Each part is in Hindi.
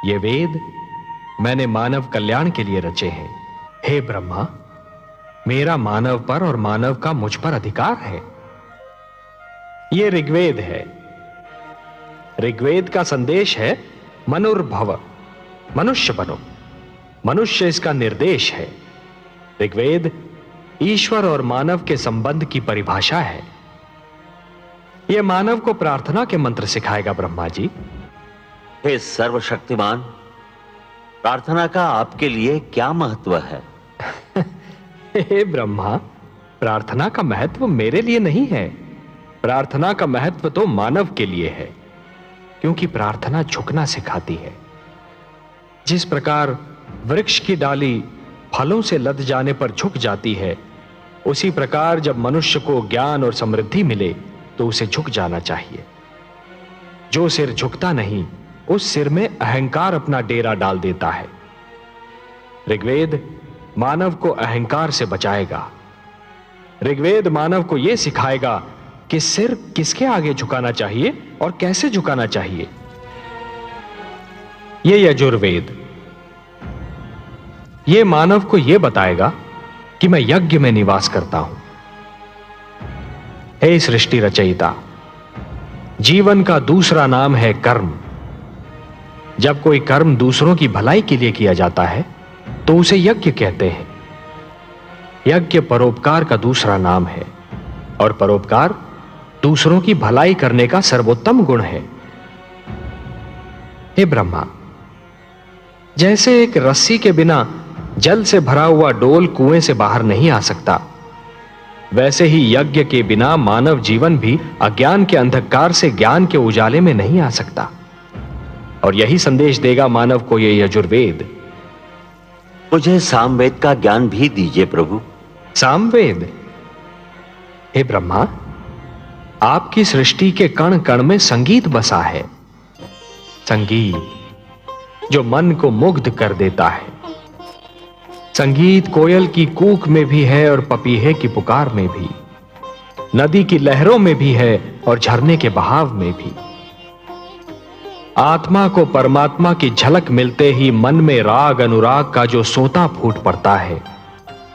ये वेद मैंने मानव कल्याण के लिए रचे हैं। हे ब्रह्मा, मेरा मानव पर और मानव का मुझ पर अधिकार है। ये ऋग्वेद है। ऋग्वेद का संदेश है मनुर्भव, मनुष्य बनो। मनुष्य इसका निर्देश है। ऋग्वेद ईश्वर और मानव के संबंध की परिभाषा है। यह मानव को प्रार्थना के मंत्र सिखाएगा ब्रह्मा जी। हे सर्वशक्तिमान, प्रार्थना का आपके लिए क्या महत्व है? हे ब्रह्मा, प्रार्थना का महत्व मेरे लिए नहीं है। प्रार्थना का महत्व तो मानव के लिए है, क्योंकि प्रार्थना झुकना सिखाती है। जिस प्रकार वृक्ष की डाली फलों से लद जाने पर झुक जाती है, उसी प्रकार जब मनुष्य को ज्ञान और समृद्धि मिले तो उसे झुक जाना चाहिए। जो सिर झुकता नहीं, उस सिर में अहंकार अपना डेरा डाल देता है। ऋग्वेद मानव को अहंकार से बचाएगा। ऋग्वेद मानव को यह सिखाएगा कि सिर किसके आगे झुकाना चाहिए और कैसे झुकाना चाहिए। यह यजुर्वेद यह मानव को यह बताएगा कि मैं यज्ञ में निवास करता हूं। हे सृष्टि रचयिता, जीवन का दूसरा नाम है कर्म। जब कोई कर्म दूसरों की भलाई के लिए किया जाता है तो उसे यज्ञ कहते हैं। यज्ञ परोपकार का दूसरा नाम है, और परोपकार दूसरों की भलाई करने का सर्वोत्तम गुण है। हे ब्रह्मा, जैसे एक रस्सी के बिना जल से भरा हुआ डोल कुएं से बाहर नहीं आ सकता, वैसे ही यज्ञ के बिना मानव जीवन भी अज्ञान के अंधकार से ज्ञान के उजाले में नहीं आ सकता। और यही संदेश देगा मानव को यह यजुर्वेद। मुझे सामवेद का ज्ञान भी दीजिए प्रभु। सामवेद? हे ब्रह्मा, आपकी सृष्टि के कण कण में संगीत बसा है। संगीत जो मन को मुग्ध कर देता है। संगीत कोयल की कूक में भी है और पपीहे की पुकार में भी, नदी की लहरों में भी है और झरने के बहाव में भी। आत्मा को परमात्मा की झलक मिलते ही मन में राग अनुराग का जो सोता फूट पड़ता है,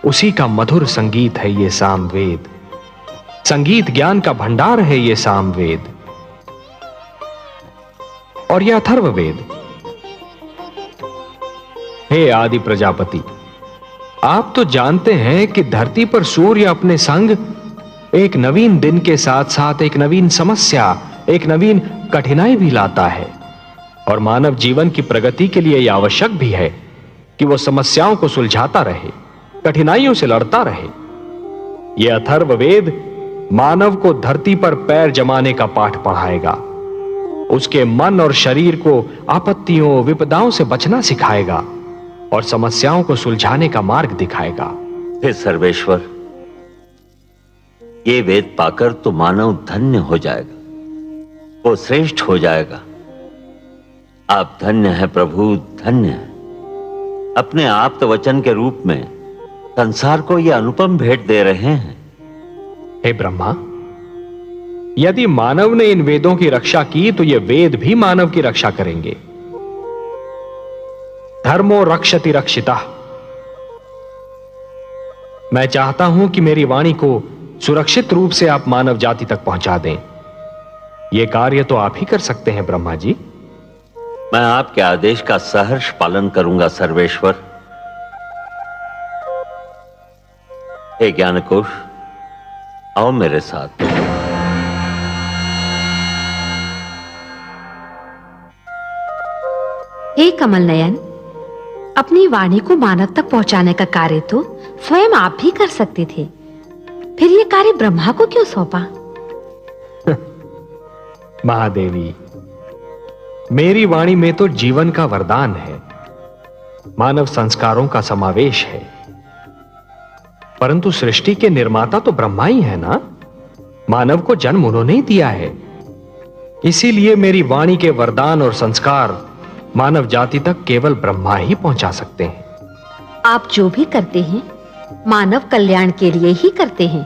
उसी का मधुर संगीत है ये सामवेद। संगीत ज्ञान का भंडार है ये सामवेद। और यह अथर्ववेद। हे आदि प्रजापति, आप तो जानते हैं कि धरती पर सूर्य अपने संग एक नवीन दिन के साथ साथ एक नवीन समस्या, एक नवीन कठिनाई भी लाता है। और मानव जीवन की प्रगति के लिए यह आवश्यक भी है कि वह समस्याओं को सुलझाता रहे, कठिनाइयों से लड़ता रहे। यह अथर्ववेद मानव को धरती पर पैर जमाने का पाठ पढ़ाएगा। उसके मन और शरीर को आपत्तियों विपदाओं से बचना सिखाएगा और समस्याओं को सुलझाने का मार्ग दिखाएगा। हे सर्वेश्वर, ये वेद पाकर तो मानव धन्य हो जाएगा, वो श्रेष्ठ हो जाएगा। आप धन्य हैं प्रभु, धन्य हैं। अपने आप्त वचन के रूप में संसार को यह अनुपम भेंट दे रहे हैं। हे ब्रह्मा, यदि मानव ने इन वेदों की रक्षा की तो ये वेद भी मानव की रक्षा करेंगे। धर्मो रक्षति रक्षिता। मैं चाहता हूं कि मेरी वाणी को सुरक्षित रूप से आप मानव जाति तक पहुंचा दें। यह कार्य तो आप ही कर सकते हैं ब्रह्मा जी। मैं आपके आदेश का सहर्ष पालन करूंगा सर्वेश्वर। हे ज्ञानकोश, आओ मेरे साथ। हे कमल नयन, अपनी वाणी को मानव तक पहुंचाने का कार्य तो स्वयं आप भी कर सकते थे, फिर यह कार्य ब्रह्मा को क्यों सौंपा? महादेवी, मेरी वाणी में तो जीवन का वरदान है, मानव संस्कारों का समावेश है। परंतु सृष्टि के निर्माता तो ब्रह्मा ही है ना। मानव को जन्म उन्होंने ही दिया है। इसीलिए मेरी वाणी के वरदान और संस्कार मानव जाति तक केवल ब्रह्मा ही पहुंचा सकते हैं। आप जो भी करते हैं मानव कल्याण के लिए ही करते हैं।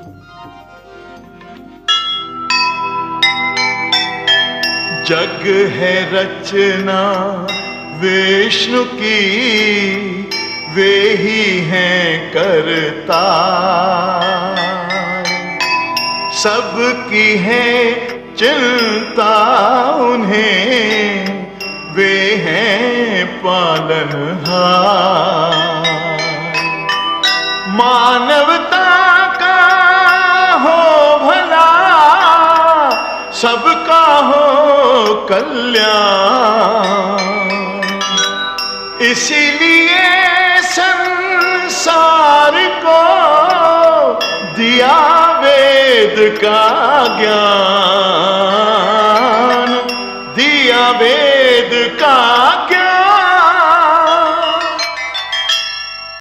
जग है रचना विष्णु की वे ही हैं करता, सबकी है चिंता उन्हें, वे हैं पालनहार। मानवता का हो भला, सबका हो कल्याण, इसीलिए संसार को दिया वेद का ज्ञान, दिया वेद का